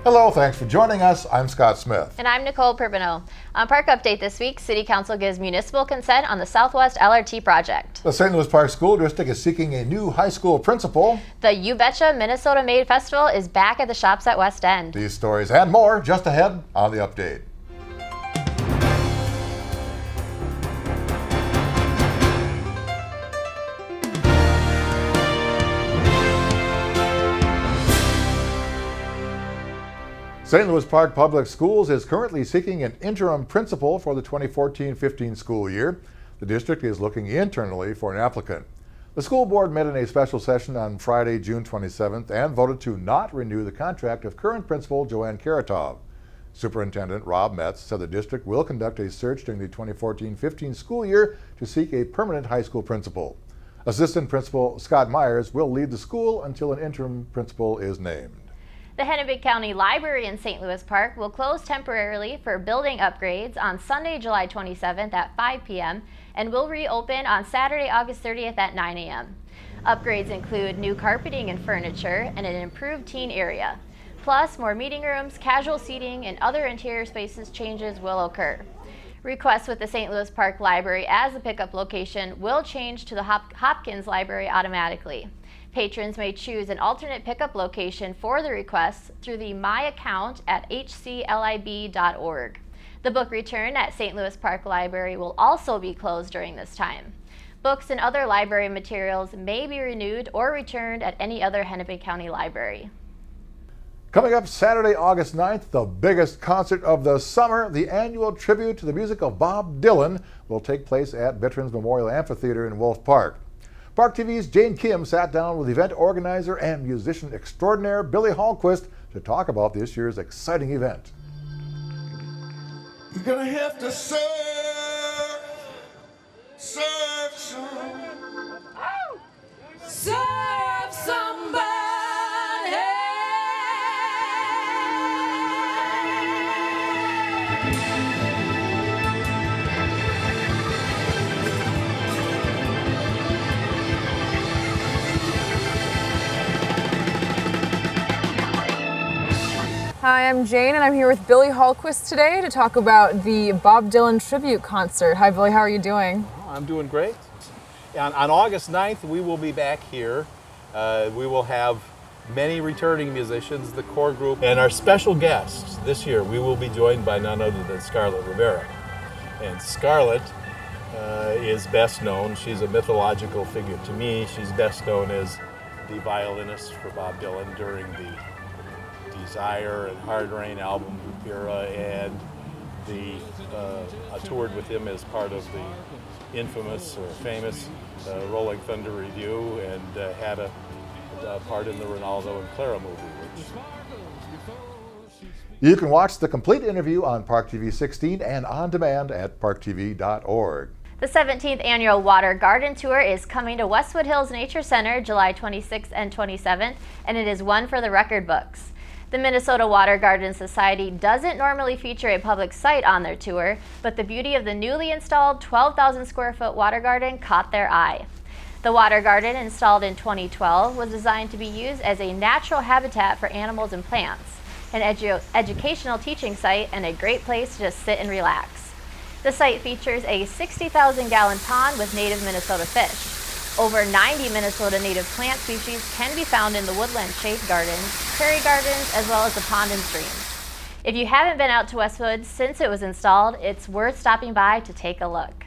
Hello, thanks for joining us. I'm Scott Smith. And I'm Nicole Perpino. On Park Update this week, City Council gives municipal consent on the Southwest LRT project. The St. Louis Park School District is seeking a new high school principal. The You Betcha Minnesota Made Festival is back at the shops at West End. These stories and more just ahead on the update. St. Louis Park Public Schools is currently seeking an interim principal for the 2014-15 school year. The district is looking internally for an applicant. The school board met in a special session on Friday, June 27th, and voted to not renew the contract of current principal Joanne Karatov. Superintendent Rob Metz said the district will conduct a search during the 2014-15 school year to seek a permanent high school principal. Assistant Principal Scott Myers will lead the school until an interim principal is named. The Hennepin County Library in St. Louis Park will close temporarily for building upgrades on Sunday, July 27th at 5 p.m. and will reopen on Saturday, August 30th at 9 a.m. Upgrades include new carpeting and furniture and an improved teen area. Plus, more meeting rooms, casual seating, and other interior spaces changes will occur. Requests with the St. Louis Park Library as the pickup location will change to the Hopkins Library automatically. Patrons may choose an alternate pickup location for the requests through the My account at hclib.org. The book return at St. Louis Park Library will also be closed during this time. Books and other library materials may be renewed or returned at any other Hennepin County library. Coming up Saturday, August 9th, the biggest concert of the summer, the annual tribute to the music of Bob Dylan, will take place at Veterans Memorial Amphitheater in Wolf Park. Park TV's Jane Kim sat down with event organizer and musician extraordinaire Billy Hallquist to talk about this year's exciting event. You're gonna have to serve some. Serve somebody. Hi, I'm Jane, and I'm here with Billy Hallquist today to talk about the Bob Dylan tribute concert. Hi, Billy, how are you doing? Oh, I'm doing great. On August 9th, we will be back here. We will have many returning musicians, the core group, and our special guests this year. We will be joined by none other than Scarlett Rivera. And Scarlett is best known, she's a mythological figure to me. She's best known as the violinist for Bob Dylan during the Desire and Hard Rain album era, and toured with him as part of the infamous or famous Rolling Thunder Review, and had a part in the Ronaldo and Clara movie. You can watch the complete interview on Park TV 16 and on demand at parktv.org. The 17th Annual Water Garden Tour is coming to Westwood Hills Nature Center July 26th and 27th, and it is one for the record books. The Minnesota Water Garden Society doesn't normally feature a public site on their tour, but the beauty of the newly installed 12,000 square foot water garden caught their eye. The water garden, installed in 2012, was designed to be used as a natural habitat for animals and plants, an educational teaching site, and a great place to just sit and relax. The site features a 60,000-gallon pond with native Minnesota fish. Over 90 Minnesota native plant species can be found in the woodland shade gardens, prairie gardens, as well as the pond and streams. If you haven't been out to Westwood since it was installed, it's worth stopping by to take a look.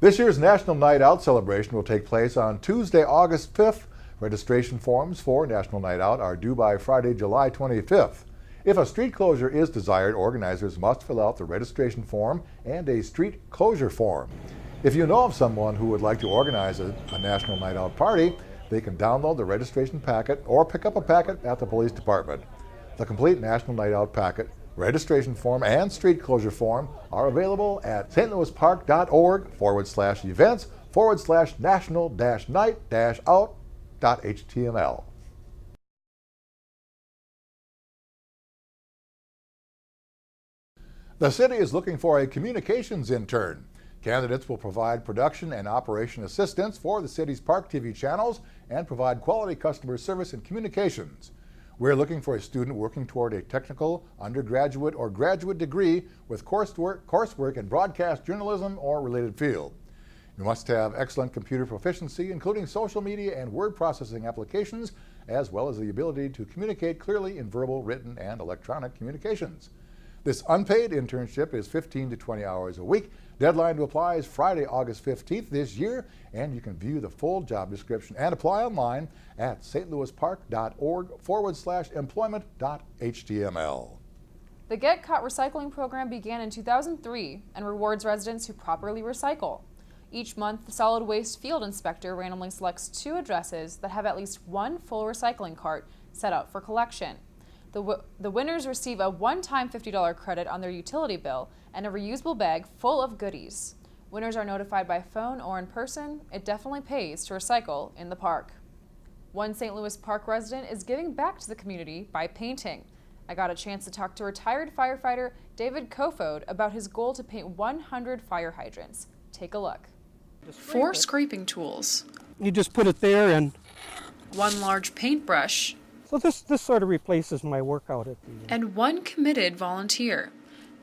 This year's National Night Out celebration will take place on Tuesday, August 5th. Registration forms for National Night Out are due by Friday, July 25th. If a street closure is desired, organizers must fill out the registration form and a street closure form. If you know of someone who would like to organize a National Night Out party, they can download the registration packet or pick up a packet at the police department. The complete National Night Out packet, registration form, and street closure form are available at stlouispark.org/events/national-night-out.html. The city is looking for a communications intern. Candidates will provide production and operation assistance for the city's Park TV channels and provide quality customer service and communications. We're looking for a student working toward a technical, undergraduate, or graduate degree with coursework in broadcast journalism or related field. You must have excellent computer proficiency, including social media and word processing applications, as well as the ability to communicate clearly in verbal, written, and electronic communications. This unpaid internship is 15 to 20 hours a week. Deadline to apply is Friday, August 15th this year, and you can view the full job description and apply online at stlouispark.org/employment.html. The Get Caught Recycling program began in 2003 and rewards residents who properly recycle. Each month, the solid waste field inspector randomly selects 2 addresses that have at least 1 full recycling cart set out for collection. The winners receive a one-time $50 credit on their utility bill and a reusable bag full of goodies. Winners are notified by phone or in person. It definitely pays to recycle in the park. One St. Louis Park resident is giving back to the community by painting. I got a chance to talk to retired firefighter David Kofod about his goal to paint 100 fire hydrants. Take a look. 4 scraping tools, You just put it there, and 1 large paintbrush, so this sort of replaces my workout at the and 1 committed volunteer.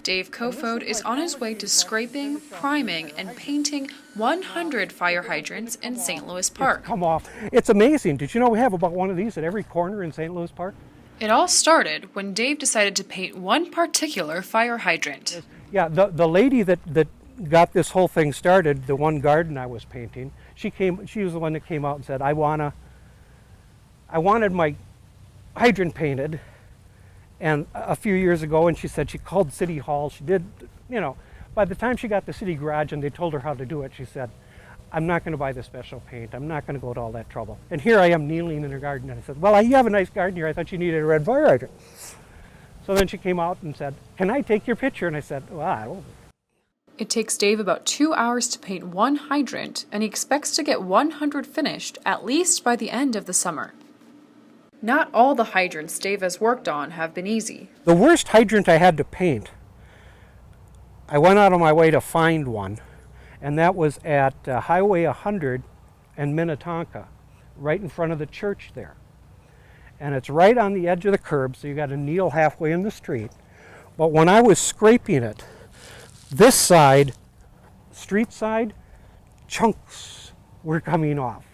Dave Kofod is on his way to scraping, priming, and painting 100 fire hydrants in St. Louis Park. come off. It's amazing. Did you know we have about one of these at every corner in St. Louis Park? It all started when Dave decided to paint one particular fire hydrant. Yeah, the lady that got this whole thing started, the one garden I was painting, she was the one that came out and said, I wanted my hydrant painted, and a few years ago, and she said she called City Hall. She did, by the time she got the city garage and they told her how to do it, she said, I'm not going to buy the special paint. I'm not going to go to all that trouble. And here I am kneeling in her garden, and I said, well, you have a nice garden here. I thought you needed a red fire hydrant. So then she came out and said, can I take your picture? And I said, well, I don't. It takes Dave about 2 hours to paint 1 hydrant, and he expects to get 100 finished at least by the end of the summer. Not all the hydrants Dave has worked on have been easy. The worst hydrant I had to paint, I went out of my way to find one, and that was at Highway 100 and Minnetonka, right in front of the church there. And it's right on the edge of the curb, so you got to kneel halfway in the street. But when I was scraping it, this side, street side, chunks were coming off.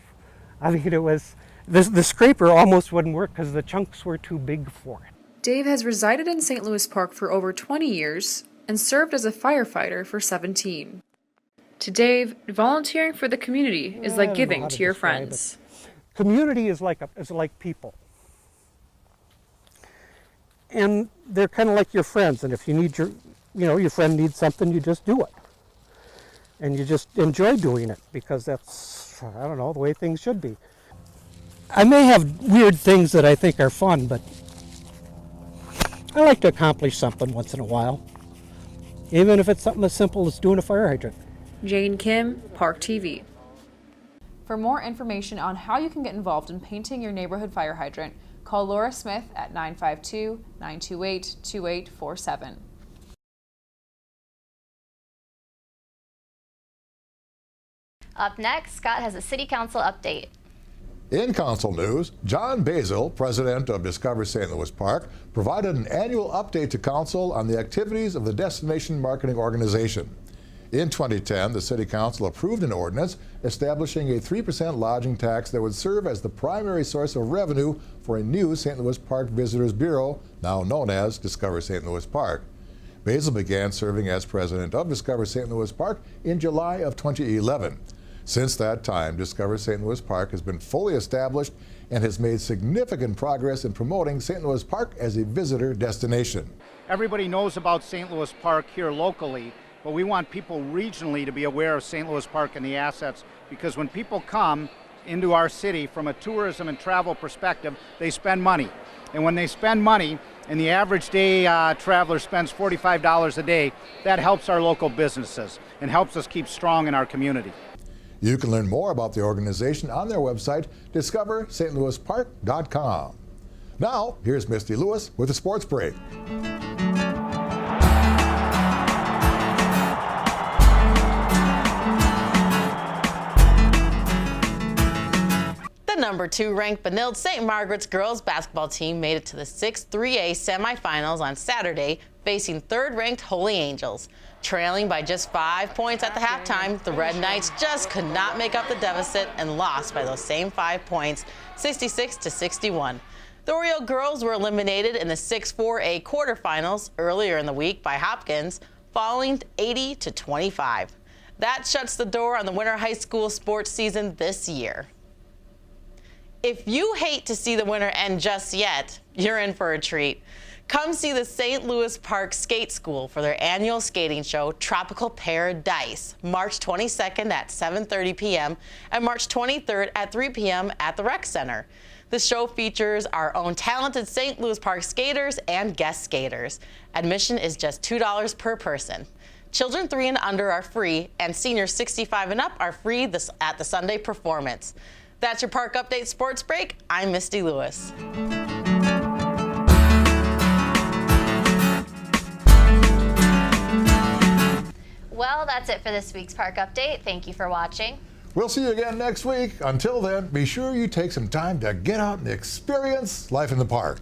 I mean, it was, the scraper almost wouldn't work because the chunks were too big for it. Dave has resided in St. Louis Park for over 20 years and served as a firefighter for 17. To Dave, volunteering for the community is like giving to your friends. Community is like people. And they're kind of like your friends, and if you need your friend needs something, you just do it. And you just enjoy doing it because that's, I don't know, the way things should be. I may have weird things that I think are fun, but I like to accomplish something once in a while, even if it's something as simple as doing a fire hydrant. Jane Kim, Park TV. For more information on how you can get involved in painting your neighborhood fire hydrant, call Laura Smith at 952-928-2847. Up next, Scott has a City Council update. In council news, John Basil, president of Discover St. Louis Park, provided an annual update to council on the activities of the Destination Marketing Organization. In 2010, the City Council approved an ordinance establishing a 3% lodging tax that would serve as the primary source of revenue for a new St. Louis Park Visitors Bureau, now known as Discover St. Louis Park. Basil began serving as president of Discover St. Louis Park in July of 2011. Since that time, Discover St. Louis Park has been fully established and has made significant progress in promoting St. Louis Park as a visitor destination. Everybody knows about St. Louis Park here locally, but we want people regionally to be aware of St. Louis Park and the assets, because when people come into our city from a tourism and travel perspective, they spend money. And when they spend money, and the average day traveler spends $45 a day, that helps our local businesses and helps us keep strong in our community. You can learn more about the organization on their website, discoverstlouispark.com. Now, here's Misty Lewis with a sports break. The number Number 2 ranked Benilde St. Margaret's girls basketball team made it to the 6-3A semifinals on Saturday, facing 3rd-ranked Holy Angels. Trailing by just 5 points at the halftime, the Red Knights just could not make up the deficit and lost by those same 5 points, 66-61. The Oriole girls were eliminated in the 6-4A quarterfinals earlier in the week by Hopkins, falling 80-25. That shuts the door on the winter high school sports season this year. If you hate to see the winter end just yet, you're in for a treat. Come see the St. Louis Park Skate School for their annual skating show, Tropical Paradise, March 22nd at 7:30 p.m. and March 23rd at 3 p.m. at the Rec Center. The show features our own talented St. Louis Park skaters and guest skaters. Admission is just $2 per person. Children 3 and under are free, and seniors 65 and up are free at the Sunday performance. That's your Park Update Sports Break. I'm Misty Lewis. Well, that's it for this week's Park Update. Thank you for watching. We'll see you again next week. Until then, be sure you take some time to get out and experience life in the park.